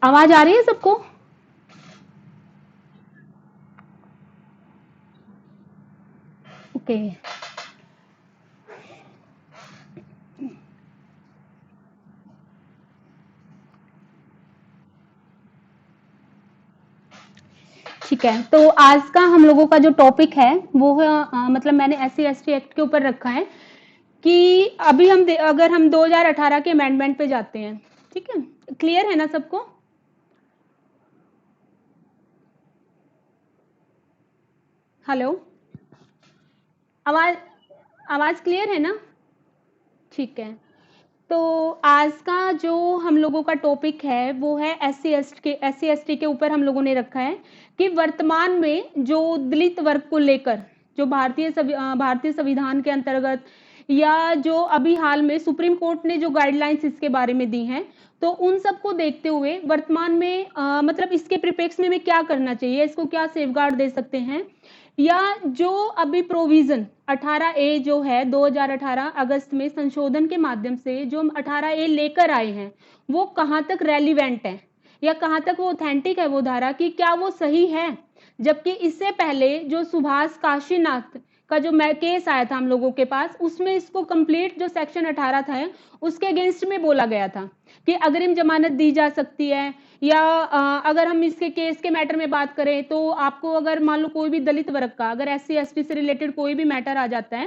आवाज आ रही है सबको? ओके। ठीक है, तो आज का हम लोगों का जो टॉपिक है वो है मतलब मैंने SC/ST एक्ट के ऊपर रखा है कि अभी अगर हम 2018 के अमेंडमेंट पे जाते हैं। ठीक है, क्लियर है ना सबको? हेलो, आवाज आवाज क्लियर है ना? ठीक है, तो आज का जो हम लोगों का टॉपिक है वो है SC/ST के ऊपर हम लोगों ने रखा है कि वर्तमान में जो दलित वर्ग को लेकर जो भारतीय संविधान के अंतर्गत या जो अभी हाल में सुप्रीम कोर्ट ने जो गाइडलाइंस इसके बारे में दी हैं, तो उन सबको देखते हुए वर्तमान में मतलब इसके परिप्रेक्ष्य में क्या करना चाहिए, इसको क्या सेफगार्ड दे सकते हैं, या जो अभी प्रोविजन 18A जो है 2018 अगस्त में संशोधन के माध्यम से जो हम 18A लेकर आए हैं वो कहां तक रेलिवेंट है या कहां तक वो ऑथेंटिक है, वो धारा की क्या वो सही है। जबकि इससे पहले जो सुभाष काशीनाथ का जो केस आया था हम लोगों के पास, उसमें इसको कंप्लीट जो सेक्शन 18 था उसके अगेंस्ट में बोला गया था कि अग्रिम जमानत दी जा सकती है, या अगर हम इसके केस के मैटर में बात करें तो आपको अगर मान लो कोई भी दलित वर्ग का अगर SC/ST से रिलेटेड कोई भी मैटर आ जाता है,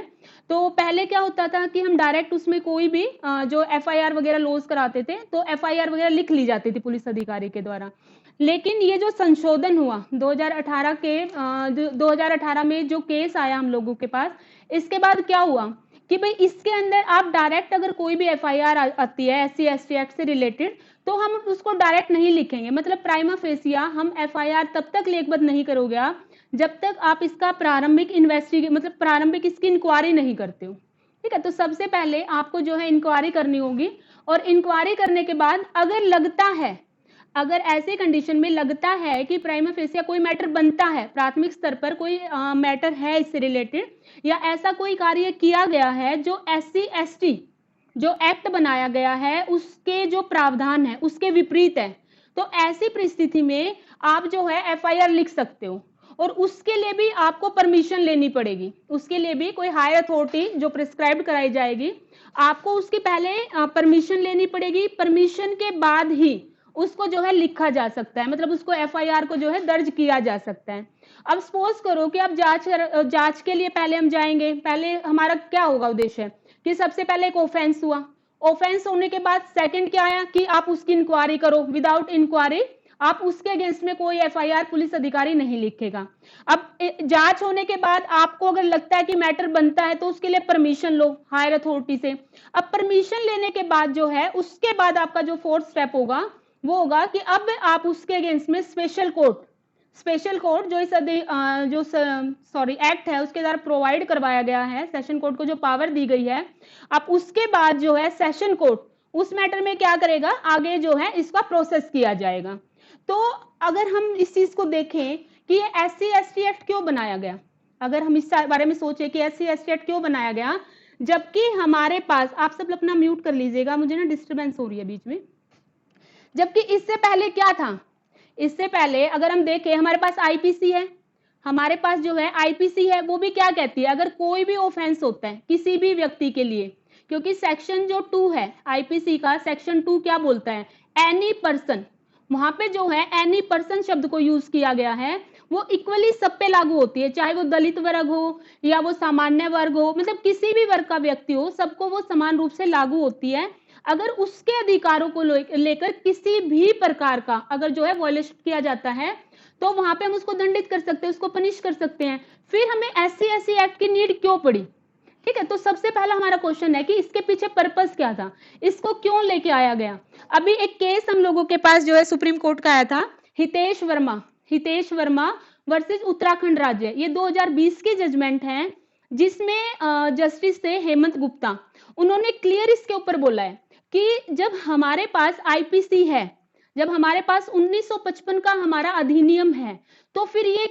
तो पहले क्या होता था कि हम डायरेक्ट उसमें कोई भी जो FIR वगैरह लॉज कराते थे तो FIR वगैरह लिख ली जाती थी पुलिस अधिकारी के द्वारा। लेकिन ये जो संशोधन हुआ 2018 में जो केस आया हम लोगों के पास, इसके बाद क्या हुआ कि भाई इसके अंदर आप डायरेक्ट अगर कोई भी FIR आती है SC/ST एक्ट से रिलेटेड तो हम उसको डायरेक्ट नहीं लिखेंगे, मतलब प्राइमा फेसिया हम FIR तब तक लेखबद्ध नहीं करोगे आप जब तक आप इसका प्रारंभिक मतलब प्रारंभिक इसकी इंक्वायरी नहीं करते हो। ठीक है, तो सबसे पहले आपको जो है इंक्वायरी करनी होगी, और इंक्वायरी करने के बाद अगर लगता है, अगर ऐसे कंडीशन में लगता है कि प्राइमा फेसिया कोई मैटर बनता है, प्राथमिक स्तर पर कोई मैटर है इससे रिलेटेड, या ऐसा कोई कार्य किया गया है जो SC/ST जो एक्ट बनाया गया है उसके जो प्रावधान है उसके विपरीत है, तो ऐसी परिस्थिति में आप जो है FIR लिख सकते हो, और उसके लिए भी आपको परमिशन लेनी पड़ेगी, उसके लिए भी कोई हायर अथॉरिटी जो प्रिस्क्राइब कराई जाएगी, आपको उसकी पहले परमिशन लेनी पड़ेगी, परमिशन के बाद ही उसको जो है लिखा जा सकता है, मतलब उसको FIR को जो है दर्ज किया जा सकता है। अब सपोज करो कि अब जांच के लिए पहले हम जाएंगे, पहले हमारा क्या होगा उद्देश्य कि सबसे पहले एक ऑफेंस हुआ, ऑफेंस होने के बाद सेकंड क्या आया कि आप उसकी इंक्वायरी करो, विदाउट इंक्वायरी आप उसके अगेंस्ट में कोई FIR पुलिस अधिकारी नहीं लिखेगा। अब जांच होने के बाद आपको अगर लगता है कि मैटर बनता है तो उसके लिए परमिशन लो हायर अथॉरिटी से। अब परमिशन लेने के बाद जो है उसके बाद आपका जो फोर्थ स्टेप होगा वो होगा कि अब आप उसके अगेंस्ट में स्पेशल कोर्ट जो एक्ट है उसके द्वारा प्रोवाइड करवाया गया है, सेशन कोर्ट को जो पावर दी गई है, अब उसके बाद जो है सेशन कोर्ट उस मैटर में क्या करेगा, आगे जो है इसका प्रोसेस किया जाएगा। तो अगर हम इस चीज को देखें कि ये SC/ST एक्ट क्यों बनाया गया, अगर हम इस बारे में सोचे कि SC/ST एक्ट क्यों बनाया गया, जबकि हमारे पास, आप सब अपना म्यूट कर लीजिएगा, मुझे ना डिस्टर्बेंस हो रही है बीच में। जबकि इससे पहले क्या था, इससे पहले अगर हम देखें हमारे पास IPC है, हमारे पास जो है IPC है, वो भी क्या कहती है, अगर कोई भी ऑफेंस होता है किसी भी व्यक्ति के लिए, क्योंकि सेक्शन जो 2 है IPC का, सेक्शन 2 क्या बोलता है, एनी पर्सन, वहां पे जो है एनी पर्सन शब्द को यूज किया गया है, वो इक्वली सब पे लागू होती है, चाहे वो दलित वर्ग हो या वो सामान्य वर्ग हो, मतलब किसी भी वर्ग का व्यक्ति हो, सबको वो समान रूप से लागू होती है। अगर उसके अधिकारों को लेकर किसी भी प्रकार का अगर जो है वॉयलेशन किया जाता है तो वहां पे हम उसको दंडित कर सकते हैं, उसको पनिश कर सकते हैं। फिर हमें SC/ST एक्ट की नीड क्यों पड़ी? ठीक है, तो सबसे पहला हमारा क्वेश्चन है कि इसके पीछे पर्पस क्या था, इसको क्यों लेके आया गया। अभी एक केस हम लोगों के पास जो है सुप्रीम कोर्ट का आया था, हितेश वर्मा वर्सेस उत्तराखंड राज्य, ये 2020 की जजमेंट है, जिसमें जस्टिस थे हेमंत गुप्ता, उन्होंने क्लियर इसके ऊपर बोला है कि जब हमारे पास IPC है, जब हमारे पास 1955 का हमारा अधिनियम है, तो फिर ये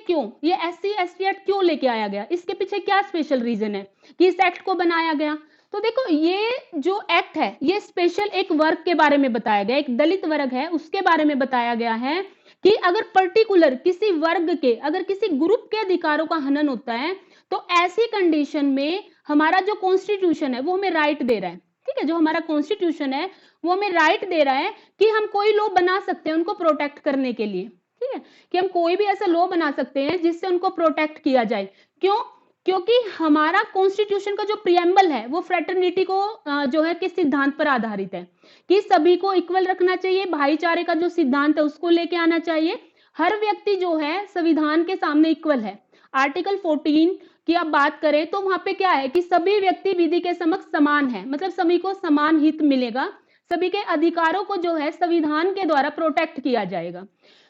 SC/ST एक्ट क्यों लेके आया गया, इसके पीछे क्या स्पेशल रीजन है कि इस एक्ट को बनाया गया। तो देखो ये जो एक्ट है ये स्पेशल एक वर्ग के बारे में बताया गया, एक दलित वर्ग है उसके बारे में बताया गया है कि अगर पर्टिकुलर किसी वर्ग के, अगर किसी ग्रुप के अधिकारों का हनन होता है तो ऐसी कंडीशन में हमारा जो कॉन्स्टिट्यूशन है वो हमें राइट दे रहा है, ठीक है, जो हमारा कॉन्स्टिट्यूशन है वो हमें राइट दे रहा है कि हम कोई लॉ बना सकते हैं उनको प्रोटेक्ट करने के लिए, ठीक है, कि हम कोई भी ऐसा लॉ बना सकते हैं जिससे उनको प्रोटेक्ट किया जाए। क्यों? क्योंकि हमारा कॉन्स्टिट्यूशन का जो प्रियम्बल है वो फ्रेटर्निटी को जो है किस सिद्धांत पर आधारित है कि सभी को इक्वल रखना चाहिए, भाईचारे का जो सिद्धांत है उसको लेके आना चाहिए, हर व्यक्ति जो है संविधान के सामने इक्वल है। आर्टिकल 14 की आप बात करें तो वहां पे क्या है कि सभी व्यक्ति विधि के समक्ष समान है, मतलब सभी को समान हित मिलेगा, सभी के अधिकारों को जो है संविधान के द्वारा प्रोटेक्ट किया जाएगा।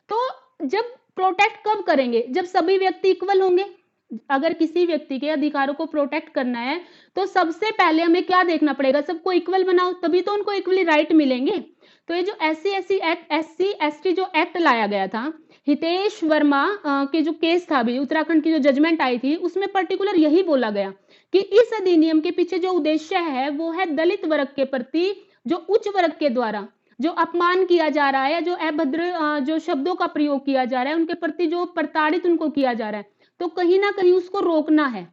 तो जब प्रोटेक्ट कब करेंगे? जब सभी व्यक्ति इक्वल होंगे। अगर किसी व्यक्ति के अधिकारों को प्रोटेक्ट करना है तो सबसे पहले हमें क्या देखना पड़ेगा? सबको इक्वल बनाओ, तभी तो उनको इक्वली राइट मिलेंगे। तो ये जो एससी एसटी जो एक्ट लाया गया था, हितेश वर्मा के जो केस था, अभी उत्तराखंड की जो जजमेंट आई थी उसमें पर्टिकुलर यही बोला गया कि इस अधिनियम के पीछे जो उद्देश्य है वो है दलित वर्ग के प्रति जो उच्च वर्ग के द्वारा जो अपमान किया जा रहा है या जो अभद्र जो शब्दों का प्रयोग किया जा रहा है, उनके प्रति जो प्रताड़ित उनको किया जा रहा है, तो कहीं ना कहीं उसको रोकना है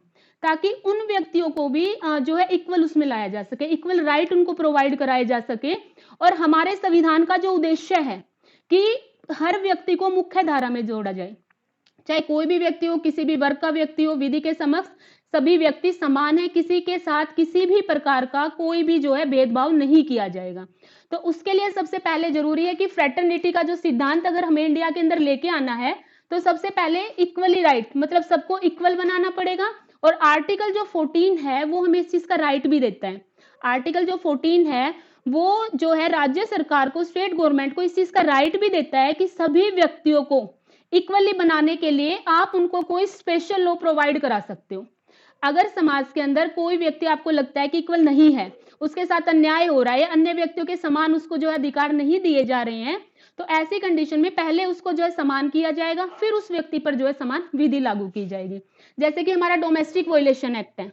ताकि उन व्यक्तियों को भी जो है इक्वल उसमें लाया जा सके, इक्वल राइट उनको प्रोवाइड कराए जा सके। और हमारे संविधान का जो उद्देश्य है कि हर व्यक्ति को मुख्य धारा में जोड़ा जाए, चाहे कोई भी व्यक्ति हो, किसी भी वर्ग का व्यक्ति हो, विधि के समक्ष सभी व्यक्ति समान है, किसी के साथ किसी भी प्रकार का कोई भी जो है भेदभाव नहीं किया जाएगा। तो उसके लिए सबसे पहले जरूरी है कि फ्रेटर्निटी का जो सिद्धांत अगर हमें इंडिया के अंदर लेके आना है तो सबसे पहले इक्वली राइट, मतलब सबको इक्वल बनाना पड़ेगा। और आर्टिकल जो 14 है वो हमें इस चीज का राइट भी देता है। आर्टिकल जो 14 है वो जो है राज्य सरकार को, स्टेट गवर्नमेंट को इस चीज का राइट भी देता है कि सभी व्यक्तियों को इक्वली बनाने के लिए आप उनको कोई स्पेशल लॉ प्रोवाइड करा सकते हो। अगर समाज के अंदर कोई व्यक्ति आपको लगता है कि इक्वल नहीं है, उसके साथ अन्याय हो रहा है, अन्य व्यक्तियों के समान उसको जो है अधिकार नहीं दिए जा रहे हैं, तो ऐसी कंडीशन में पहले उसको जो है समान किया जाएगा, फिर उस व्यक्ति पर जो है समान विधि लागू की जाएगी। जैसे कि हमारा डोमेस्टिक वोलेशन एक्ट है,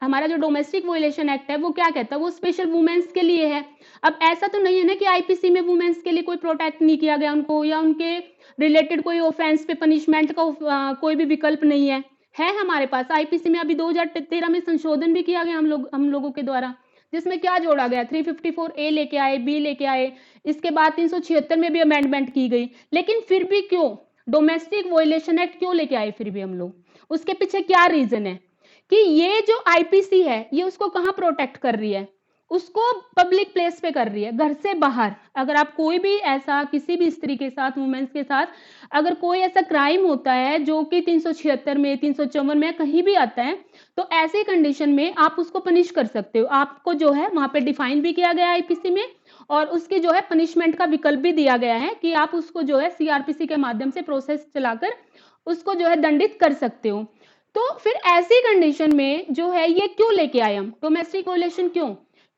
हमारा जो डोमेस्टिक वोलेशन एक्ट है वो क्या कहता है? वो स्पेशल वुमेन्स के लिए है। अब ऐसा तो नहीं है ना कि आईपीसी में वुमेन्स के लिए कोई प्रोटेक्ट नहीं किया गया उनको, या उनके रिलेटेड कोई ऑफेंस पे पनिशमेंट का कोई भी विकल्प नहीं है। हमारे पास आईपीसी में अभी 2013 में संशोधन भी किया गया हम लोगों के द्वारा, जिसमें क्या जोड़ा गया? 354A लेके आए, बी लेके आए, इसके बाद 376 में भी अमेंडमेंट की गई। लेकिन फिर भी क्यों डोमेस्टिक वोलेशन एक्ट क्यों लेके आए फिर भी हम लोग? उसके पीछे क्या रीजन है कि ये जो आईपीसी है ये उसको कहां प्रोटेक्ट कर रही है? उसको पब्लिक प्लेस पे कर रही है, घर से बाहर। अगर आप कोई भी ऐसा किसी भी स्त्री के साथ, वुमेन्स के साथ अगर कोई ऐसा क्राइम होता है जो कि 376 में, 354 में कहीं भी आता है, तो ऐसी कंडीशन में आप उसको पनिश कर सकते हो। आपको जो है वहां पे डिफाइन भी किया गया है आईपीसी में, और उसकी जो है पनिशमेंट का विकल्प भी दिया गया है कि आप उसको जो है सीआरपीसी के माध्यम से प्रोसेस चलाकर उसको जो है दंडित कर सकते हो। तो फिर ऐसी कंडीशन में जो है ये क्यों लेके आए हम डोमेस्टिक वोलेशन? क्यों?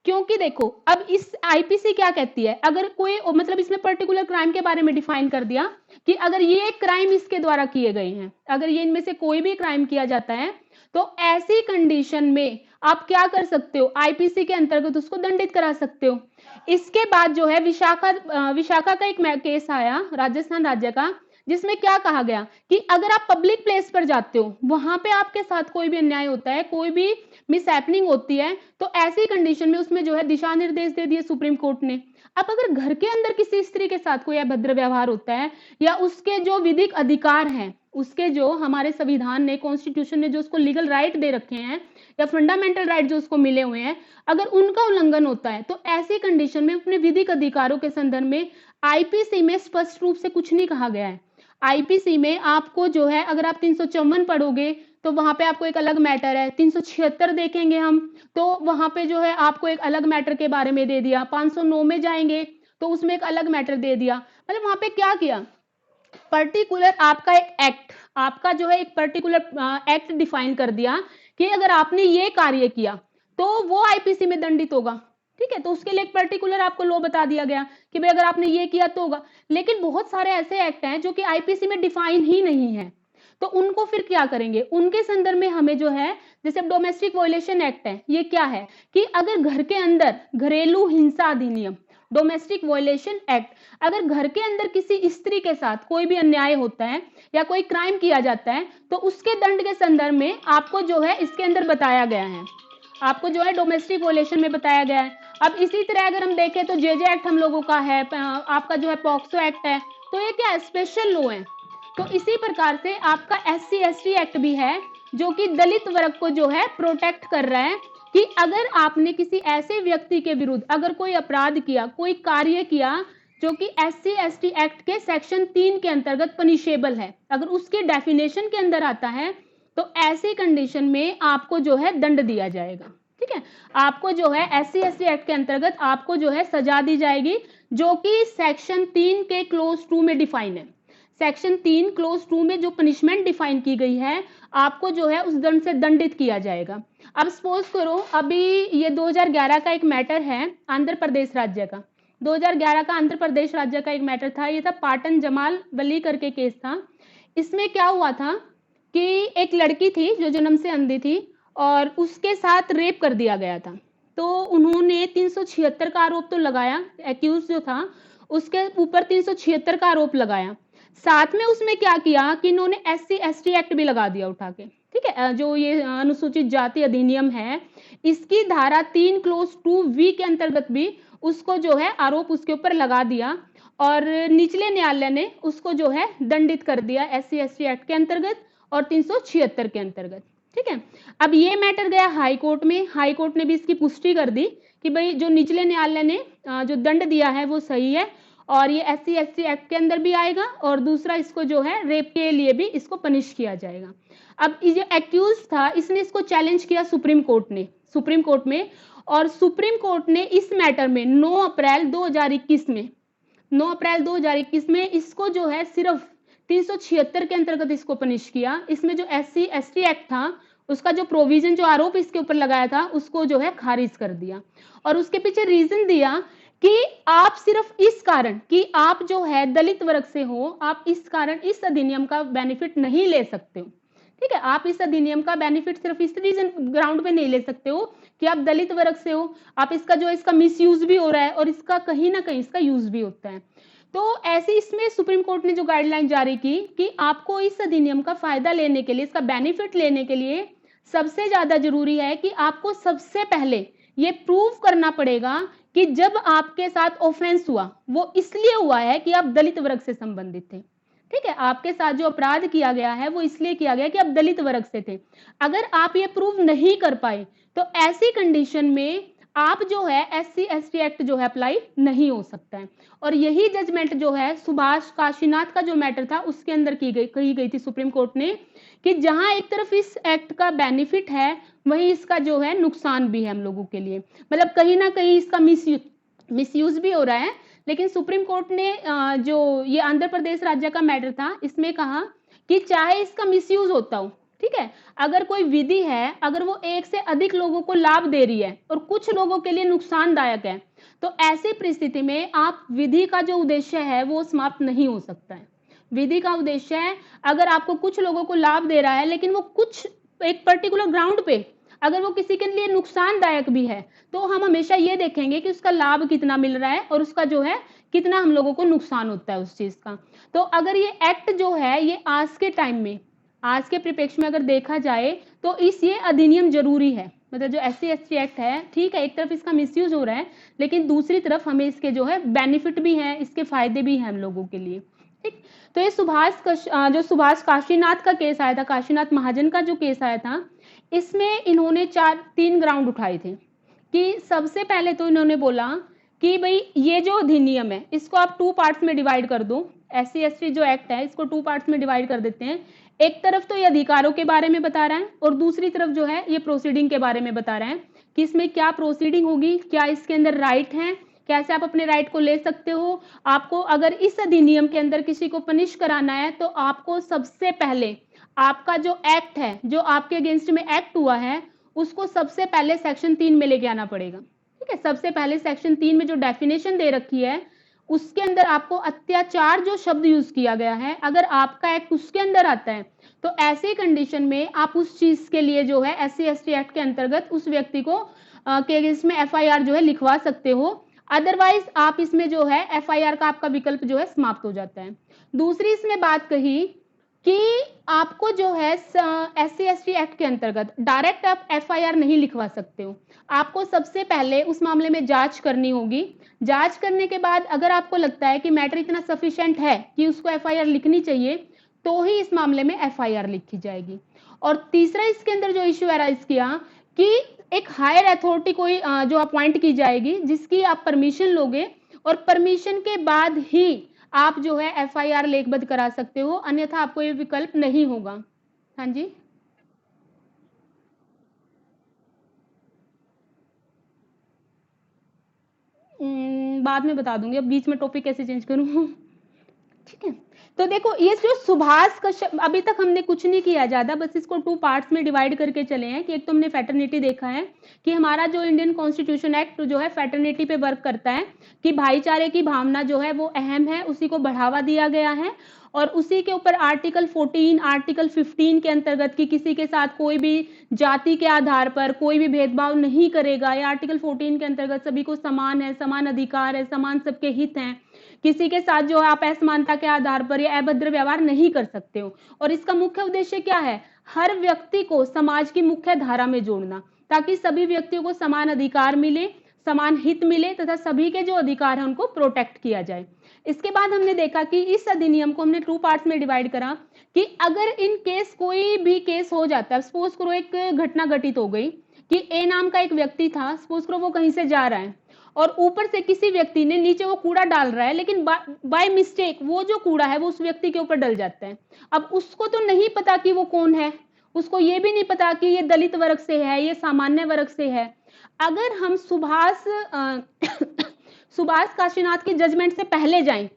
क्योंकि देखो अब इस आईपीसी क्या कहती है, अगर कोई मतलब इसमें पर्टिकुलर क्राइम के बारे में डिफाइन कर दिया कि अगर ये क्राइम इसके द्वारा किए गए हैं, अगर ये इनमें से कोई भी क्राइम किया जाता है, तो ऐसी कंडीशन में आप क्या कर सकते हो? आईपीसी के अंतर्गत उसको दंडित करा सकते हो। इसके बाद जो है विशाखा का एक केस आया राजस्थान राज्य का, जिसमें क्या कहा गया कि अगर आप पब्लिक प्लेस पर जाते हो, वहां पे आपके साथ कोई भी अन्याय होता है, कोई भी मिसहैपनिंग होती है, तो ऐसी कंडीशन में उसमें जो है दिशा निर्देश दे दिए सुप्रीम कोर्ट ने। अब अगर घर के अंदर किसी स्त्री के साथ कोई अभद्र व्यवहार होता है, या उसके जो विधिक अधिकार हैं, उसके जो हमारे संविधान ने, कॉन्स्टिट्यूशन ने जो उसको लीगल राइट दे रखे हैं, या फंडामेंटल राइट जो उसको मिले हुए हैं, अगर उनका उल्लंघन होता है, तो ऐसी कंडीशन में अपने विधिक अधिकारों के संदर्भ में आईपीसी में स्पष्ट रूप से कुछ नहीं कहा गया है। आईपीसी में आपको जो है, अगर आप 354 पढ़ोगे तो वहां पे आपको एक अलग मैटर है, 376 देखेंगे हम तो वहां पे जो है आपको एक अलग मैटर के बारे में दे दिया, 509 में जाएंगे तो उसमें एक अलग मैटर दे दिया। मतलब वहां पे क्या किया? पर्टिकुलर आपका एक एक्ट, आपका जो है एक पर्टिकुलर एक्ट डिफाइन कर दिया कि अगर आपने ये कार्य किया तो वो आईपीसी में दंडित होगा। ठीक है, तो उसके लिए एक पर्टिकुलर आपको लॉ बता दिया गया कि भाई अगर आपने ये किया तो होगा। लेकिन बहुत सारे ऐसे एक्ट हैं जो कि आईपीसी में डिफाइन ही नहीं है, तो उनको फिर क्या करेंगे, उनके संदर्भ में हमें जो है, जैसे डोमेस्टिक वायलेशन एक्ट है, ये क्या है कि अगर घर के अंदर घरेलू हिंसा अधिनियम, डोमेस्टिक वायलेशन एक्ट, अगर घर के अंदर किसी स्त्री के साथ कोई भी अन्याय होता है या कोई क्राइम किया जाता है तो उसके दंड के संदर्भ में आपको जो है इसके अंदर बताया गया है, आपको जो है डोमेस्टिक वायलेशन में बताया गया है। अब इसी तरह अगर हम देखें तो जेजे एक्ट हम लोगों का है, आपका जो है पॉक्सो एक्ट है, तो ये क्या स्पेशल लॉ है। तो इसी प्रकार से आपका SC ST एक्ट भी है जो कि दलित वर्ग को जो है प्रोटेक्ट कर रहा है कि अगर आपने किसी ऐसे व्यक्ति के विरुद्ध अगर कोई अपराध किया, कोई कार्य किया जो कि SC ST एक्ट के सेक्शन 3 के अंतर्गत पनिशेबल है, अगर उसके डेफिनेशन के अंदर आता है तो ऐसी कंडीशन में आपको जो है दंड दिया जाएगा। ठीक है, आपको जो है SC ST एक्ट के अंतर्गत आपको जो है सजा दी जाएगी जो कि सेक्शन 3 के क्लोज 2 में डिफाइन है। सेक्शन 3 क्लोज 2 में जो पनिशमेंट डिफाइन की गई है आपको जो है उस दंड से दंडित किया जाएगा। अब सपोज करो अभी ये 2011 का एक मैटर है आंध्र प्रदेश राज्य का, 2011 का आंध्र प्रदेश राज्य का एक मैटर था, ये था पाटन जमाल वली करके केस था। इसमें क्या हुआ था कि एक लड़की थी जो जन्म से अंधी थी और उसके साथ रेप कर दिया गया था। तो उन्होंने 376 का आरोप तो लगाया, एक्यूज जो था उसके ऊपर 376 का आरोप लगाया, साथ में उसमें क्या किया कि इन्होंने SC ST एक्ट भी लगा दिया उठा के। ठीक है, जो ये अनुसूचित जाति अधिनियम है इसकी धारा 3 क्लोज 2V के अंतर्गत भी उसको जो है आरोप उसके ऊपर लगा दिया और निचले न्यायालय ने उसको जो है दंडित कर दिया SC ST एक्ट के अंतर्गत और 376 के अंतर्गत। ठीक है, अब ये मैटर गया हाई कोर्ट में, हाई कोर्ट ने भी इसकी पुष्टि कर दी कि भाई जो निचले न्यायालय ने जो दंड दिया है वो सही है और ये SC ST एक्ट के अंदर भी आएगा और दूसरा इसको जो है रेप के लिए भी इसको पनिश किया जाएगा। अब ये एक्यूज था इसने इसको चैलेंज किया सुप्रीम कोर्ट ने, सुप्रीम कोर्ट में, और सुप्रीम कोर्ट ने इस मैटर में 9 अप्रैल 2021 में 9 अप्रैल 2021 में इसको जो है सिर्फ 376 के अंतर्गत इसको पनिश किया। इसमें जो SC ST एक्ट था उसका जो प्रोविजन जो आरोप इसके ऊपर लगाया था उसको जो है खारिज कर दिया और उसके पीछे रीजन दिया कि आप सिर्फ इस कारण कि आप जो है दलित वर्ग से हो, आप इस कारण इस अधिनियम का बेनिफिट नहीं ले सकते हो। ठीक है, आप इस अधिनियम का बेनिफिट सिर्फ इस रीजन ग्राउंड पे नहीं ले सकते हो कि आप दलित वर्ग से हो, आप इसका जो इसका मिसयूज भी हो रहा है और इसका कहीं ना कहीं इसका यूज भी होता है। तो ऐसे इसमें सुप्रीम कोर्ट ने जो गाइडलाइन जारी की कि आपको इस अधिनियम का फायदा लेने के लिए, इसका बेनिफिट लेने के लिए सबसे ज्यादा जरूरी है कि आपको सबसे पहले ये प्रूव करना पड़ेगा कि जब आपके साथ ऑफेंस हुआ वो इसलिए हुआ है कि आप दलित वर्ग से संबंधित थे। ठीक है, आपके साथ जो अपराध किया गया है वो इसलिए किया गया कि आप दलित वर्ग से थे। अगर आप ये प्रूव नहीं कर पाए तो ऐसी कंडीशन में आप जो है SC ST एक्ट जो है अप्लाई नहीं हो सकता है। और यही जजमेंट जो है सुभाष काशीनाथ का जो मैटर था उसके अंदर कही गई थी सुप्रीम कोर्ट ने कि जहां एक तरफ इस एक्ट का बेनिफिट है वहीं इसका जो है नुकसान भी है हम लोगों के लिए, मतलब कहीं ना कहीं इसका मिसयूज भी हो रहा है। लेकिन सुप्रीम कोर्ट ने जो ये आंध्र प्रदेश राज्य का मैटर था इसमें कहा कि चाहे इसका मिसयूज होता हो, ठीक है, अगर कोई विधि है अगर वो एक से अधिक लोगों को लाभ दे रही है और कुछ लोगों के लिए नुकसानदायक है तो ऐसी परिस्थिति में आप विधि का जो उद्देश्य है वो समाप्त नहीं हो सकता है। विधि का उद्देश्य है अगर आपको कुछ लोगों को लाभ दे रहा है लेकिन वो कुछ एक पर्टिकुलर ग्राउंड पे अगर वो किसी के लिए नुकसानदायक भी है तो हम हमेशा ये देखेंगे कि उसका लाभ कितना मिल रहा है और उसका जो है कितना हम लोगों को नुकसान होता है उस चीज का। तो अगर ये एक्ट जो है ये आज के टाइम में, आज के परिप्रेक्ष्य में अगर देखा जाए तो ये अधिनियम जरूरी है। मतलब जो SC ST एक्ट है, ठीक है, एक तरफ इसका मिसयूज हो रहा है लेकिन दूसरी तरफ हमें इसके जो है बेनिफिट भी है, इसके फायदे भी हैं हम लोगों के लिए। ठीक, तो ये सुभाष काशीनाथ का केस आया था, काशीनाथ महाजन का जो केस आया था, इसमें इन्होंने 3 ग्राउंड उठाए थे कि सबसे पहले तो इन्होंने बोला कि भाई ये जो अधिनियम है इसको आप 2 पार्ट्स में डिवाइड कर दो। SC ST जो एक्ट है इसको 2 पार्ट्स में डिवाइड कर देते हैं। एक तरफ तो ये अधिकारों के बारे में बता रहा है और दूसरी तरफ जो है ये प्रोसीडिंग के बारे में बता रहा है कि इसमें क्या प्रोसीडिंग होगी, क्या इसके अंदर राइट है, कैसे आप अपने राइट को ले सकते हो। आपको अगर इस अधिनियम के अंदर किसी को पनिश कराना है तो आपको सबसे पहले आपका जो एक्ट है, जो आपके अगेंस्ट में एक्ट हुआ है, उसको सबसे पहले सेक्शन 3 में लेके आना पड़ेगा। ठीक है, सबसे पहले सेक्शन 3 में जो डेफिनेशन दे रखी है उसके अंदर आपको अत्याचार जो शब्द यूज किया गया है, अगर आपका एक्ट उसके अंदर आता है तो ऐसी कंडीशन में आप उस चीज के लिए जो है SC/ST एक्ट के अंतर्गत उस व्यक्ति को के इसमें FIR जो है लिखवा सकते हो। अदरवाइज आप इसमें जो है FIR का आपका विकल्प जो है समाप्त हो जाता है। दूसरी इसमें बात कही कि आपको जो है SC/ST एक्ट के अंतर्गत डायरेक्ट आप FIR नहीं लिखवा सकते हो। आपको सबसे पहले उस मामले में जांच करनी होगी। जांच करने के बाद अगर आपको लगता है कि मैटर इतना सफिशिएंट है कि उसको FIR लिखनी चाहिए, तो ही इस मामले में FIR लिखी जाएगी। और तीसरा इसके अंदर जो इश्यू अराइज किया कि एक हायर अथॉरिटी कोई जो अपॉइंट की जाएगी, जिसकी आप परमिशन लोगे और परमिशन के बाद ही आप जो है FIR लेखबद्ध करा सकते हो, अन्यथा आपको ये विकल्प नहीं होगा। हाँ जी, बाद में बता दूंगी, अब बीच में टॉपिक कैसे चेंज करूं। ठीक है, तो देखो ये जो सुभाष कश्यप, अभी तक हमने कुछ नहीं किया ज्यादा, बस इसको 2 पार्ट्स में डिवाइड करके चले हैं कि एक तो हमने फैटर्निटी देखा है कि हमारा जो इंडियन कॉन्स्टिट्यूशन एक्ट जो है फैटर्निटी पे वर्क करता है कि भाईचारे की भावना जो है वो अहम है, उसी को बढ़ावा दिया गया है। और उसी के ऊपर आर्टिकल 14, आर्टिकल 15 के अंतर्गत कि किसी के साथ कोई भी जाति के आधार पर कोई भी भेदभाव नहीं करेगा, या आर्टिकल 14 के अंतर्गत सभी को समान है, समान अधिकार है, समान सबके हित हैं, किसी के साथ जो है आप असमानता के आधार पर या अभद्र व्यवहार नहीं कर सकते हो। और इसका मुख्य उद्देश्य क्या है? हर व्यक्ति को समाज की मुख्य धारा में जोड़ना, ताकि सभी व्यक्तियों को समान अधिकार मिले, समान हित मिले तथा सभी के जो अधिकार हैं उनको प्रोटेक्ट किया जाए। इसके बाद हमने देखा कि इस अधिनियम को हमने 2 पार्ट्स में डिवाइड करा कि अगर इन केस कोई भी केस हो जाता है, सपोज करो एक घटना घटित हो गई कि ए नाम का एक व्यक्ति था, सपोज करो वो कहीं से जा रहा है और ऊपर से किसी व्यक्ति ने नीचे वो कूड़ा डाल रहा है, लेकिन बाय मिस्टेक वो जो कूड़ा है वो उस व्यक्ति के ऊपर डल जाता है। अब उसको तो नहीं पता कि वो कौन है, उसको ये भी नहीं पता कि ये दलित वर्ग से है, ये सामान्य वर्ग से है। अगर हम सुभाष काशीनाथ की जजमेंट से पहले जाएं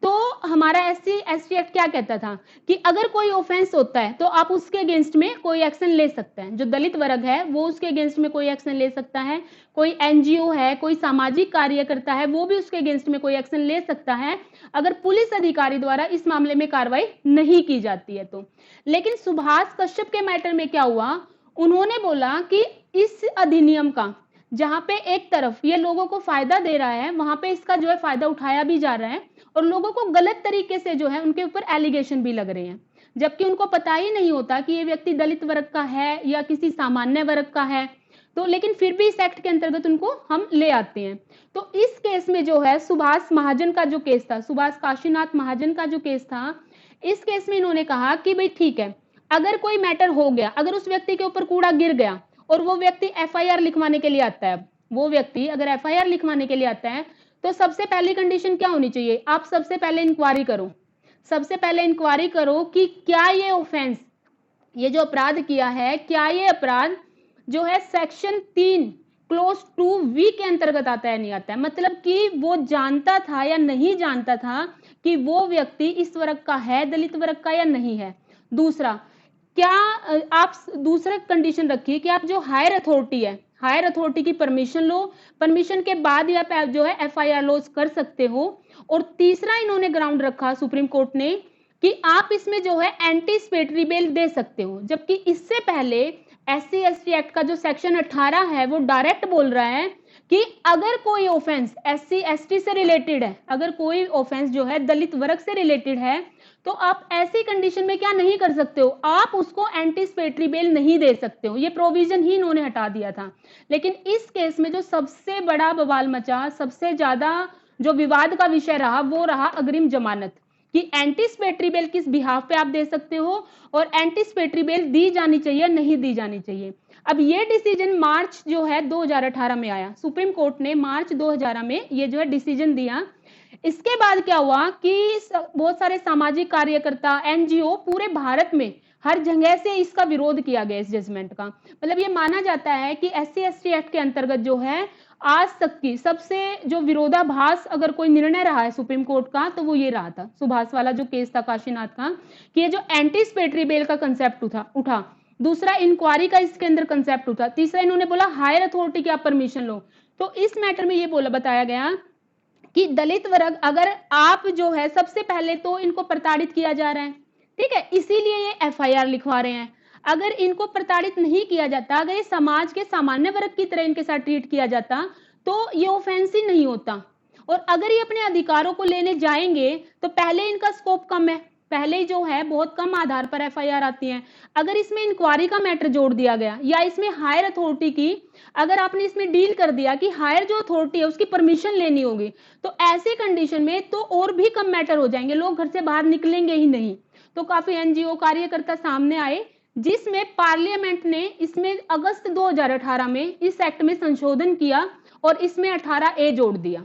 तो हमारा SC/ST एक्ट क्या कहता था कि अगर कोई ऑफेंस होता है तो आप उसके अगेंस्ट में कोई एक्शन ले सकते हैं। जो दलित वर्ग है वो उसके अगेंस्ट में कोई एक्शन ले सकता है, कोई NGO है, कोई सामाजिक कार्यकर्ता है, वो भी उसके अगेंस्ट में कोई एक्शन ले सकता है अगर पुलिस अधिकारी द्वारा इस मामले में कार्रवाई नहीं की जाती है तो। लेकिन सुभाष कश्यप के मैटर में क्या हुआ, उन्होंने बोला कि इस अधिनियम का जहां पे एक तरफ ये लोगों को फायदा दे रहा है, वहां पे इसका जो है फायदा उठाया भी जा रहा है और लोगों को गलत तरीके से जो है उनके ऊपर एलिगेशन भी लग रहे हैं, जबकि उनको पता ही नहीं होता कि ये व्यक्ति दलित वर्ग का है या किसी सामान्य वर्ग का है। तो लेकिन फिर भी इस एक्ट के अंतर्गत उनको हम ले आते हैं। तो इस केस में जो है सुभाष महाजन का जो केस था, सुभाष काशीनाथ महाजन का जो केस था, इस केस में इन्होंने कहा कि भाई ठीक है, अगर कोई मैटर हो गया, अगर उस व्यक्ति के ऊपर कूड़ा गिर गया और वो व्यक्ति FIR लिखवाने के लिए आता है, वो व्यक्ति अगर FIR लिखवाने के लिए आता है तो सबसे पहली कंडीशन क्या होनी चाहिए? आप सबसे पहले इंक्वायरी करो, सबसे पहले इंक्वायरी करो कि क्या ये ऑफेंस, ये जो अपराध किया है, क्या ये अपराध जो है सेक्शन 3 क्लोज 2V के अंतर्गत आता है नहीं आता है। मतलब कि वो जानता था या नहीं जानता था कि वो व्यक्ति इस वर्ग का है, दलित वर्ग का या नहीं है। दूसरा, क्या आप दूसरा कंडीशन रखिए कि आप जो हायर अथॉरिटी है, हायर अथॉरिटी की परमिशन लो, परमिशन के बाद ही आप जो है FIR लॉज कर सकते हो। और तीसरा इन्होंने ग्राउंड रखा सुप्रीम कोर्ट ने कि आप इसमें जो है एंटीसिपेटरी बेल दे सकते हो, जबकि इससे पहले SC/ST एक्ट का जो सेक्शन 18 है वो डायरेक्ट बोल रहा है कि अगर कोई ऑफेंस SC/ST से रिलेटेड है, अगर कोई ऑफेंस जो है दलित वर्ग से रिलेटेड है, तो आप ऐसी कंडीशन में क्या नहीं कर सकते हो, आप उसको एंटीसिपेटरी बेल नहीं दे सकते हो। ये प्रोविजन ही इन्होंने हटा दिया था। लेकिन इस केस में जो सबसे बड़ा बवाल मचा, सबसे ज्यादा जो विवाद का विषय रहा, वो रहा अग्रिम जमानत, कि एंटीसिपेटरी बेल किस बिहाफ पे आप दे सकते हो और एंटीसिपेटरी बेल दी जानी चाहिए नहीं दी जानी चाहिए। अब ये डिसीजन मार्च जो है 2018 में आया, सुप्रीम कोर्ट ने मार्च 2018 में ये जो है डिसीजन दिया। इसके बाद क्या हुआ कि बहुत सारे सामाजिक कार्यकर्ता, NGO पूरे भारत में हर जगह से इसका विरोध किया गया इस जजमेंट का। मतलब ये माना जाता है कि SC/ST एक्ट के अंतर्गत जो है आज तक की सबसे जो विरोधाभास अगर कोई निर्णय रहा है सुप्रीम कोर्ट का, तो वो ये रहा था सुभाष वाला जो केस था काशीनाथ का, कि ये जो एंटीसिपेटरी बेल का कंसेप्ट उठा, दूसरा इंक्वायरी का इसके अंदर कंसेप्ट उठा, तीसरा इन्होंने बोला हायर अथॉरिटी की आप परमिशन लो। तो इस मैटर में ये बताया गया कि दलित वर्ग, अगर आप जो है सबसे पहले तो इनको प्रताड़ित किया जा रहा है, ठीक है, इसीलिए ये एफआईआर लिखवा रहे हैं। अगर इनको प्रताड़ित नहीं किया जाता, अगर ये समाज के सामान्य वर्ग की तरह इनके साथ ट्रीट किया जाता, तो ये ऑफेंस ही नहीं होता। और अगर ये अपने अधिकारों को लेने जाएंगे तो पहले इनका स्कोप कम है, पहले जो है बहुत कम आधार पर एफआईआर आती है। अगर इसमें इंक्वायरी का मैटर जोड़ दिया गया या इसमें हायर अथॉरिटी की, अगर आपने इसमें डील कर दिया कि हायर जो अथॉरिटी है उसकी परमिशन लेनी होगी, तो ऐसी कंडीशन में तो और भी कम मैटर हो जाएंगे, लोग घर से बाहर निकलेंगे ही नहीं। तो काफी एनजीओ कार्यकर्ता सामने आए, जिसमें पार्लियामेंट ने इसमें अगस्त 2018 में इस एक्ट में संशोधन किया और इसमें 18A जोड़ दिया।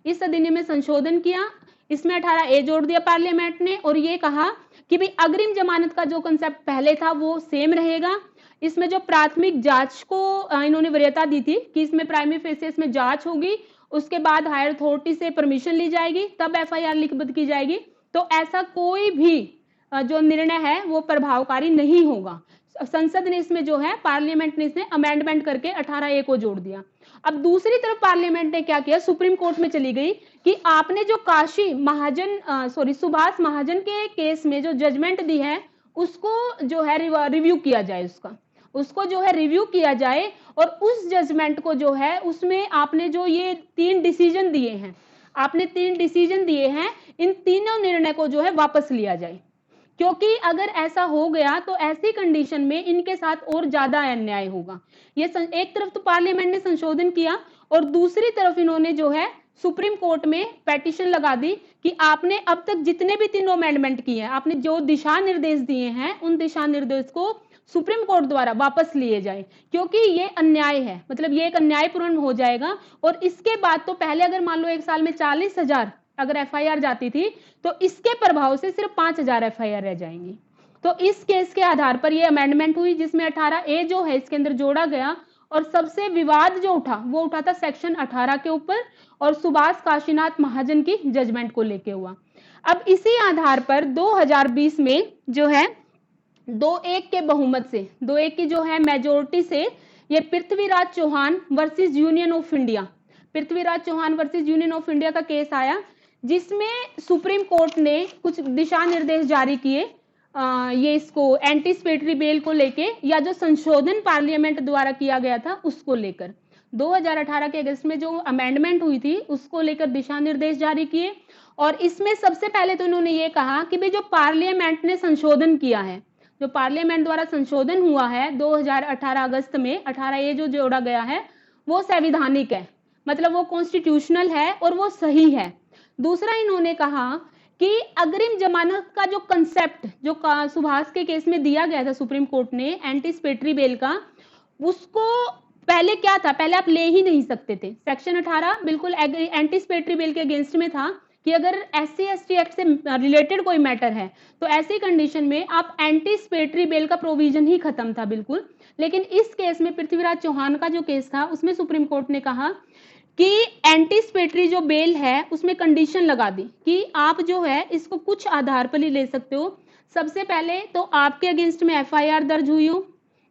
इस अधिनियम में संशोधन किया, इसमें 18A जोड़ दिया पार्लियामेंट ने, और ये कहा कि भाई अग्रिम जमानत का जो कंसेप्ट पहले था वो सेम रहेगा। इसमें जो प्राथमिक जांच को इन्होंने वरीयता दी थी कि इसमें प्राइमरी फेसिस में जांच होगी, उसके बाद हायर अथॉरिटी से परमिशन ली जाएगी, तब एफआईआर लिखबद्ध की जाएगी। तो ऐसा कोई भी जो निर्णय है वो प्रभावकारी नहीं होगा। संसद ने इसमें जो है, पार्लियामेंट ने इसमें अमेंडमेंट करके 18A को जोड़ दिया। अब दूसरी तरफ पार्लियामेंट ने क्या किया, सुप्रीम कोर्ट में चली गई कि आपने जो काशी महाजन सुभाष महाजन के केस में जो जजमेंट दी है उसको जो है रिव्यू किया जाए, उसको जो है रिव्यू किया जाए, और उस जजमेंट को जो है उसमें आपने जो ये 3 डिसीजन दिए हैं, आपने 3 डिसीजन दिए हैं, इन तीनों निर्णय को जो है वापस लिया जाए। क्योंकि अगर ऐसा हो गया तो ऐसी कंडीशन में इनके साथ और ज्यादा अन्याय होगा। ये एक तरफ तो पार्लियामेंट ने संशोधन किया और दूसरी तरफ इन्होंने जो है सुप्रीम कोर्ट में पेटिशन लगा दी कि आपने अब तक जितने भी 3 अमेंडमेंट किए हैं, आपने जो दिशा निर्देश दिए हैं, उन दिशा निर्देश को सुप्रीम कोर्ट द्वारा वापस लिए जाए, क्योंकि ये अन्याय है, मतलब ये एक अन्यायपूर्ण हो जाएगा। और इसके बाद तो पहले अगर मान लो 1 साल में 40,000 अगर एफआईआर जाती थी, तो इसके प्रभाव से सिर्फ 5,000 एफआईआर रह जाएंगी। तो इस केस के आधार पर ये अमेंडमेंट हुई, जिसमें 18A जो है इसके अंदर जोड़ा गया। और सबसे विवाद जो उठा वो उठा था सेक्शन 18 के ऊपर, और सुभाष काशीनाथ महाजन की जजमेंट को लेके हुआ। अब इसी आधार पर 2020 में जो है 2-1 के बहुमत से, 2-1 की जो है मेजोरिटी से, ये Prithviraj Chauhan versus union of India, Prithviraj Chauhan versus union of India का केस आया, जिसमें सुप्रीम कोर्ट ने कुछ दिशा निर्देश जारी किए, ये इसको एंटीसिपेटरी बेल को लेके, या जो संशोधन पार्लियामेंट द्वारा किया गया था उसको लेकर 2018 के अगस्त में जो अमेंडमेंट हुई थी उसको लेकर दिशा निर्देश जारी किए। और इसमें सबसे पहले तो उन्होंने ये कहा कि भाई जो पार्लियामेंट ने संशोधन किया है, जो पार्लियामेंट द्वारा संशोधन हुआ है 2018 अगस्त में 18A जो जोड़ा गया है, वो संवैधानिक है, मतलब वो कॉन्स्टिट्यूशनल है और वो सही है। दूसरा इन्होंने कहा कि अग्रिम जमानत का जो कंसेप्ट जो सुभाष के केस में दिया गया था सुप्रीम कोर्ट ने एंटीसिपेटरी बेल का, उसको पहले क्या था, पहले आप ले ही नहीं सकते थे। सेक्शन 18 बिल्कुल एंटीसिपेटरी बेल के अगेंस्ट में था कि अगर SC/ST एक्ट से रिलेटेड कोई मैटर है तो ऐसी कंडीशन में आप एंटीसिपेटरी बेल का प्रोविजन ही खत्म था बिल्कुल। लेकिन इस केस में पृथ्वीराज चौहान का जो केस था उसमें सुप्रीम कोर्ट ने कहा कि एंटीसिपेटरी जो बेल है उसमें कंडीशन लगा दी कि आप जो है इसको कुछ आधार पर ही ले सकते हो। सबसे पहले तो आपके अगेंस्ट में एफआईआर दर्ज हुई हो,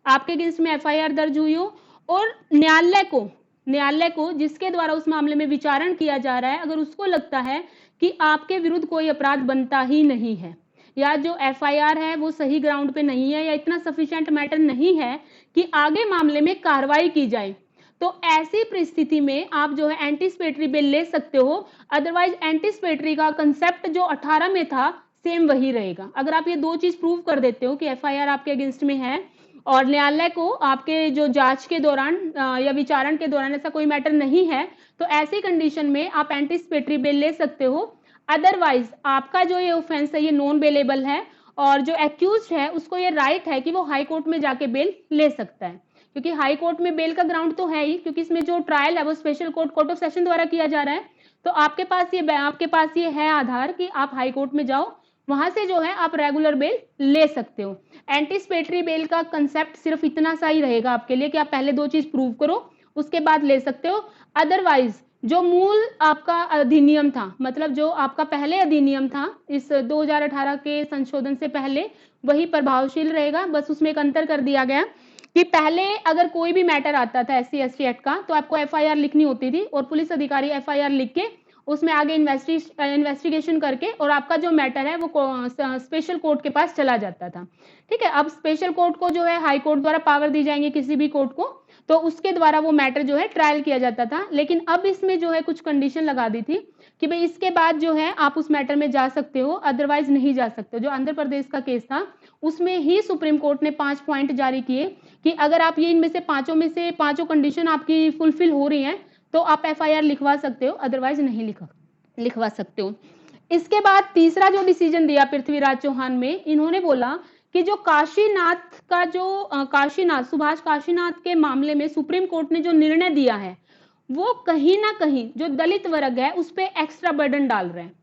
आपके अगेंस्ट में एफआईआर दर्ज हुई हो, और न्यायालय को जिसके द्वारा उस मामले में विचारण किया जा रहा है, अगर उसको लगता है कि आपके विरुद्ध कोई अपराध बनता ही नहीं है, या जो एफआईआर है वो सही ग्राउंड पे नहीं है, या इतना सफिशिएंट मैटर नहीं है कि आगे मामले में कार्रवाई की जाए, तो ऐसी परिस्थिति में आप जो है एंटीसिपेटरी बेल ले सकते हो। अदरवाइज एंटीसिपेटरी का कंसेप्ट जो 18 में था सेम वही रहेगा। अगर आप ये 2 चीज प्रूव कर देते हो कि एफआईआर आपके अगेंस्ट में है और न्यायालय को आपके जो जांच के दौरान या विचारण के दौरान ऐसा कोई मैटर नहीं है, तो ऐसी कंडीशन में आप एंटीसिपेटरी बेल ले सकते हो। अदरवाइज आपका जो ये ऑफेंस है ये नॉन बेलेबल है, और जो एक्यूज्ड है उसको ये राइट है कि वो हाई कोर्ट में जाके बेल ले सकता है, क्योंकि हाई कोर्ट में बेल का ग्राउंड तो है ही, क्योंकि इसमें जो ट्रायल है वो स्पेशल कोर्ट ऑफ सेशन द्वारा किया जा रहा है। तो आपके पास ये है आधार कि आप हाई कोर्ट में जाओ, वहां से जो है आप रेगुलर बेल ले सकते हो। एंटीसिपेटरी बेल का कंसेप्ट सिर्फ इतना सा ही रहेगा आपके लिए कि आप पहले 2 चीज प्रूव करो, उसके बाद ले सकते हो। अदरवाइज जो मूल आपका अधिनियम था, मतलब जो आपका पहले अधिनियम था इस 2018 के संशोधन से पहले, वही प्रभावशील रहेगा। बस उसमें एक अंतर कर दिया गया कि पहले अगर कोई भी मैटर आता था SC/ST एक्ट का, तो आपको एफआईआर लिखनी होती थी और पुलिस अधिकारी एफआईआर लिख के उसमें आगे इन्वेस्टिगेशन करके और आपका जो मैटर है वो स्पेशल कोर्ट के पास चला जाता था। ठीक है, अब स्पेशल कोर्ट को जो है हाई कोर्ट द्वारा पावर दी जाएंगे किसी भी कोर्ट को, तो उसके द्वारा वो मैटर जो है ट्रायल किया जाता था। लेकिन अब इसमें जो है कुछ कंडीशन लगा दी थी कि भाई इसके बाद जो है आप उस मैटर में जा सकते हो, अदरवाइज नहीं जा सकते। जो आंध्र प्रदेश का केस था उसमें ही सुप्रीम कोर्ट ने 5 पॉइंट जारी किए कि अगर आप ये इनमें से पांचों कंडीशन आपकी फुलफिल हो रही हैं तो आप एफआईआर लिखवा सकते हो, अदरवाइज नहीं लिखवा सकते हो। इसके बाद तीसरा जो डिसीजन दिया पृथ्वीराज चौहान में, इन्होंने बोला कि जो काशीनाथ का जो सुभाष काशीनाथ के मामले में सुप्रीम कोर्ट ने जो निर्णय दिया है वो कहीं ना कहीं जो दलित वर्ग है उस पर एक्स्ट्रा बर्डन डाल रहे हैं,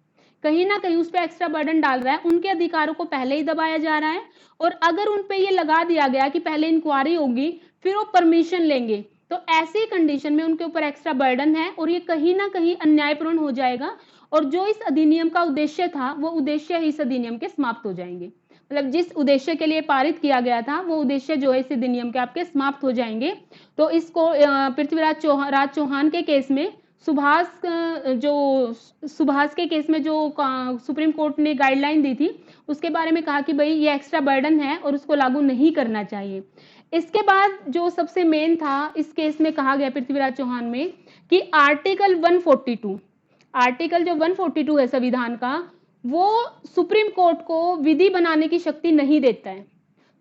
कहीं ना कहीं उस पर एक्स्ट्रा बर्डन डाल रहा है। उनके अधिकारों को पहले ही दबाया जा रहा है, और अगर उन पे ये लगा दिया गया कि पहले इंक्वायरी होगी फिर वो परमिशन लेंगे, तो ऐसी कंडीशन में उनके ऊपर एक्स्ट्रा बर्डन है और ये कहीं ना कहीं अन्यायपूर्ण हो जाएगा, और जो इस अधिनियम का उद्देश्य था वो उद्देश्य ही इस अधिनियम के समाप्त हो जाएंगे। मतलब जिस उद्देश्य के लिए पारित किया गया था वो उद्देश्य जो है इस अधिनियम के आपके समाप्त हो जाएंगे। तो इसको पृथ्वीराज चौहान के केस में सुभाष के केस में जो सुप्रीम कोर्ट ने गाइडलाइन दी थी उसके बारे में कहा कि भाई ये एक्स्ट्रा बर्डन है और उसको लागू नहीं करना चाहिए। इसके बाद जो सबसे मेन था इस केस में कहा गया पृथ्वीराज चौहान में कि आर्टिकल 142 है संविधान का, वो सुप्रीम कोर्ट को विधि बनाने की शक्ति नहीं देता है।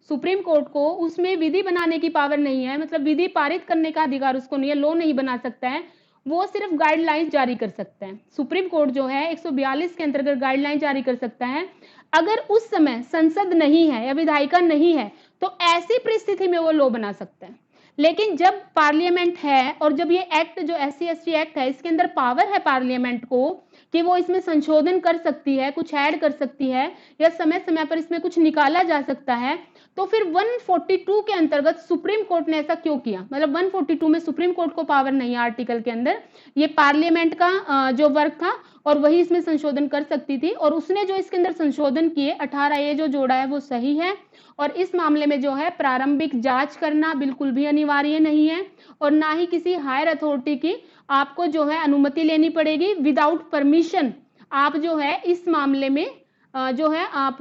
सुप्रीम कोर्ट को उसमें विधि बनाने की पावर नहीं है, मतलब विधि पारित करने का अधिकार उसको नहीं है, लॉ नहीं बना सकता है, वो सिर्फ गाइडलाइंस जारी कर सकता है। सुप्रीम कोर्ट जो है 142 के अंतर्गत गाइडलाइन जारी कर सकता है। अगर उस समय संसद नहीं है या विधायिका नहीं है तो ऐसी परिस्थिति में वो लॉ बना सकता है। लेकिन जब पार्लियामेंट है और जब ये एक्ट जो SC/ST एक्ट है इसके अंदर पावर है पार्लियामेंट को कि वो इसमें संशोधन कर सकती है, कुछ ऐड कर सकती है, या समय समय पर इसमें कुछ निकाला जा सकता है, तो फिर 142 के अंतर्गत सुप्रीम कोर्ट ने ऐसा क्यों किया? मतलब 142 में सुप्रीम कोर्ट को पावर नहीं है आर्टिकल के अंदर, ये पार्लियामेंट का जो वर्क था और वही इसमें संशोधन कर सकती थी, और उसने जो इसके अंदर संशोधन किए 18A जो जोड़ा है वो सही है। और इस मामले में जो है प्रारंभिक जांच करना बिल्कुल भी अनिवार्य नहीं है, और ना ही किसी हायर अथॉरिटी की आपको जो है अनुमति लेनी पड़ेगी। विदाउट परमिशन आप जो है इस मामले में जो है आप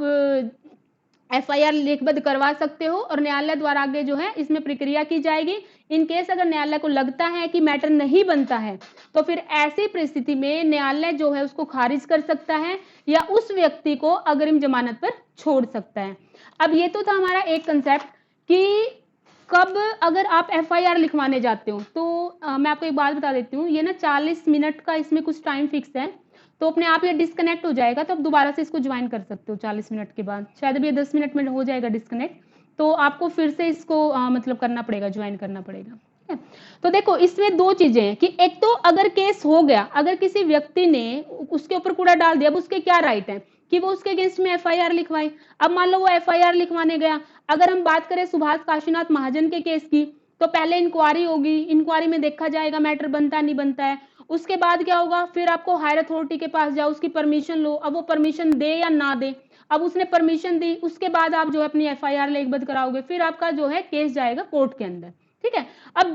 FIR लेखबद्ध करवा सकते हो, और न्यायालय द्वारा आगे जो है इसमें प्रक्रिया की जाएगी। इन केस अगर न्यायालय को लगता है कि मैटर नहीं बनता है तो फिर ऐसी परिस्थिति में न्यायालय जो है उसको खारिज कर सकता है या उस व्यक्ति को अग्रिम जमानत पर छोड़ सकता है। अब ये तो था हमारा एक कंसेप्ट कि कब अगर आप FIR लिखवाने जाते हो तो मैं आपको एक बात बता देती हूँ, ये ना 40 मिनट का इसमें कुछ टाइम फिक्स है, तो अपने आप ये डिस्कनेक्ट हो जाएगा, तो आप दोबारा से इसको ज्वाइन कर सकते हो 40 मिनट के बाद। शायद अभी 10 मिनट में हो जाएगा डिस्कनेक्ट, तो आपको फिर से इसको मतलब करना पड़ेगा, ज्वाइन करना पड़ेगा। तो देखो इसमें दो चीजें हैं कि एक तो अगर केस हो गया, अगर किसी व्यक्ति ने उसके ऊपर कूड़ा डाल दिया, अब उसके क्या राइट है कि वो उसके अगेंस्ट में FIR लिखवाए। अब मान लो वो FIR लिखवाने गया, अगर हम बात करें सुभाष काशीनाथ महाजन के केस की, तो पहले इंक्वायरी होगी, इंक्वायरी में देखा जाएगा मैटर बनता नहीं बनता है, उसके बाद क्या होगा, फिर आपको हायर अथॉरिटी के पास जाओ, उसकी परमिशन लो, अब वो परमिशन दे या ना दे। अब उसने परमिशन दी, उसके बाद आप जो है अपनी FIR लेखबद्ध कराओगे, फिर आपका जो है केस जाएगा कोर्ट के अंदर। ठीक है, अब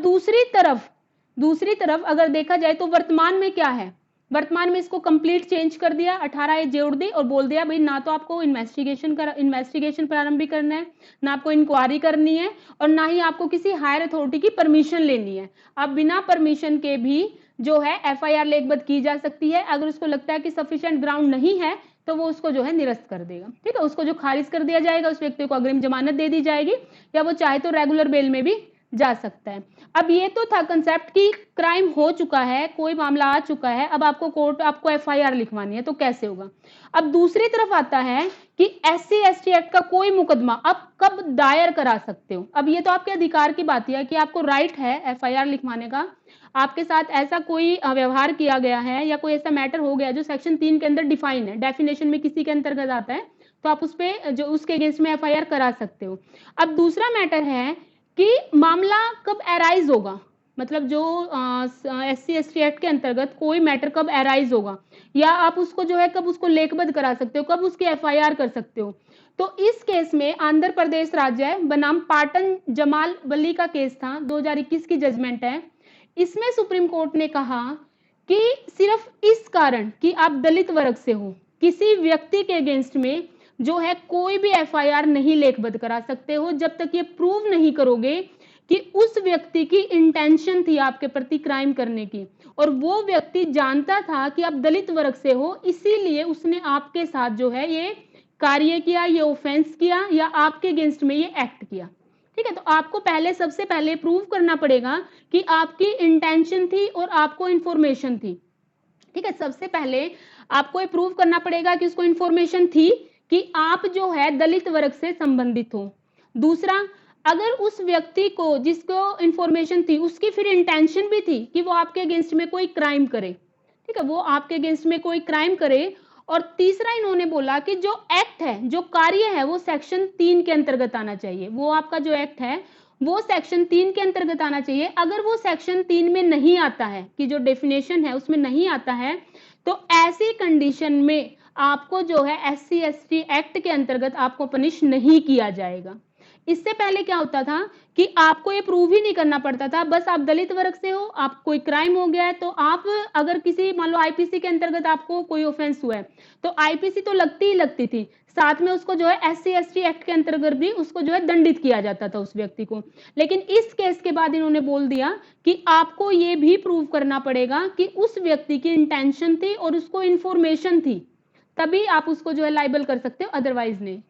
दूसरी तरफ अगर देखा जाए तो वर्तमान में क्या है, वर्तमान में इसको कंप्लीट चेंज कर दिया, 18A जोड़ दी और बोल दिया भाई ना तो आपको इन्वेस्टिगेशन प्रारंभ करना है, ना आपको इंक्वायरी करनी है, और ना ही आपको किसी हायर अथॉरिटी की परमिशन लेनी है। अब बिना परमिशन के भी जो है FIR लेखबद्ध की जा सकती है। अगर उसको लगता है कि सफिशिएंट ग्राउंड नहीं है तो वो उसको जो है निरस्त कर देगा। ठीक है, उसको जो खारिज कर दिया जाएगा, उस व्यक्ति को अग्रिम जमानत दे दी जाएगी, या वो चाहे तो रेगुलर बेल में भी जा सकता है। अब ये तो था कंसेप्ट कि क्राइम हो चुका है, कोई मामला आ चुका है, अब आपको FIR लिखवानी है तो कैसे होगा। अब दूसरी तरफ आता है कि SC/ST एक्ट का कोई मुकदमा अब कब दायर करा सकते हो। अब ये तो आपके अधिकार की बात है कि आपको राइट है FIR लिखवाने का, आपके साथ ऐसा कोई व्यवहार किया गया है या कोई ऐसा मैटर हो गया जो सेक्शन 3 के अंदर डिफाइन है, डेफिनेशन में किसी के अंतर्गत आता है, तो आप उस पे जो उसके अगेंस्ट में FIR करा सकते हो। अब दूसरा मैटर है कि मामला कब एराइज होगा, मतलब जो SC/ST एक्ट के अंतर्गत कोई मैटर कब एराइज होगा, या आप उसको जो है कब उसको लेखबद्ध करा सकते हो, कब उसकी FIR कर सकते हो। तो इस केस में आंध्र प्रदेश राज्य बनाम पाटन जमाल वली का केस था, 2021 की जजमेंट है। इसमें सुप्रीम कोर्ट ने कहा कि सिर्फ इस कारण कि आप दलित वर्ग से हो, किसी व्यक्ति के अगेंस्ट में जो है कोई भी एफआईआर नहीं लेखबद्ध करा सकते हो जब तक ये प्रूव नहीं करोगे कि उस व्यक्ति की इंटेंशन थी आपके प्रति क्राइम करने की, और वो व्यक्ति जानता था कि आप दलित वर्ग से हो, इसीलिए उसने आपके साथ जो है ये कार्य किया, ये ऑफेंस किया या आपके अगेंस्ट में ये एक्ट किया। ठीक है, तो आपको पहले सबसे पहले प्रूव करना पड़ेगा कि आपकी इंटेंशन थी और आपको इंफॉर्मेशन थी। ठीक है, सबसे पहले आपको ये प्रूव करना पड़ेगा कि उसको इंफॉर्मेशन थी कि आप जो है दलित वर्ग से संबंधित हो। दूसरा, अगर उस व्यक्ति को जिसको इंफॉर्मेशन थी उसकी फिर इंटेंशन भी थी कि वो आपके अगेंस्ट में कोई क्राइम करे, ठीक है, वो आपके अगेंस्ट में कोई क्राइम करे। और तीसरा इन्होंने बोला कि जो एक्ट है, जो कार्य है, वो सेक्शन 3 के अंतर्गत आना चाहिए। वो आपका जो एक्ट है वो सेक्शन 3 के अंतर्गत आना चाहिए। अगर वो सेक्शन 3 में नहीं आता है, कि जो डेफिनेशन है उसमें नहीं आता है, तो ऐसी कंडीशन में आपको जो है SC/ST एक्ट के अंतर्गत आपको पनिश नहीं किया जाएगा। इससे पहले क्या होता था कि आपको ये प्रूव ही नहीं करना पड़ता था, बस आप दलित वर्ग से हो, आप कोई क्राइम हो गया है तो आप अगर किसी मान लो आईपीसी के अंतर्गत आपको कोई ऑफेंस हुआ है तो आईपीसी तो लगती ही लगती थी, साथ में उसको जो है SC/ST एक्ट के अंतर्गत भी उसको जो है दंडित किया जाता था उस व्यक्ति को। लेकिन इस केस के बाद इन्होंने बोल दिया कि आपको ये भी प्रूव करना पड़ेगा कि उस व्यक्ति की इंटेंशन थी और उसको इंफॉर्मेशन थी, तभी आप उसको जो है लाइबल कर सकते हो, अदरवाइज नहीं।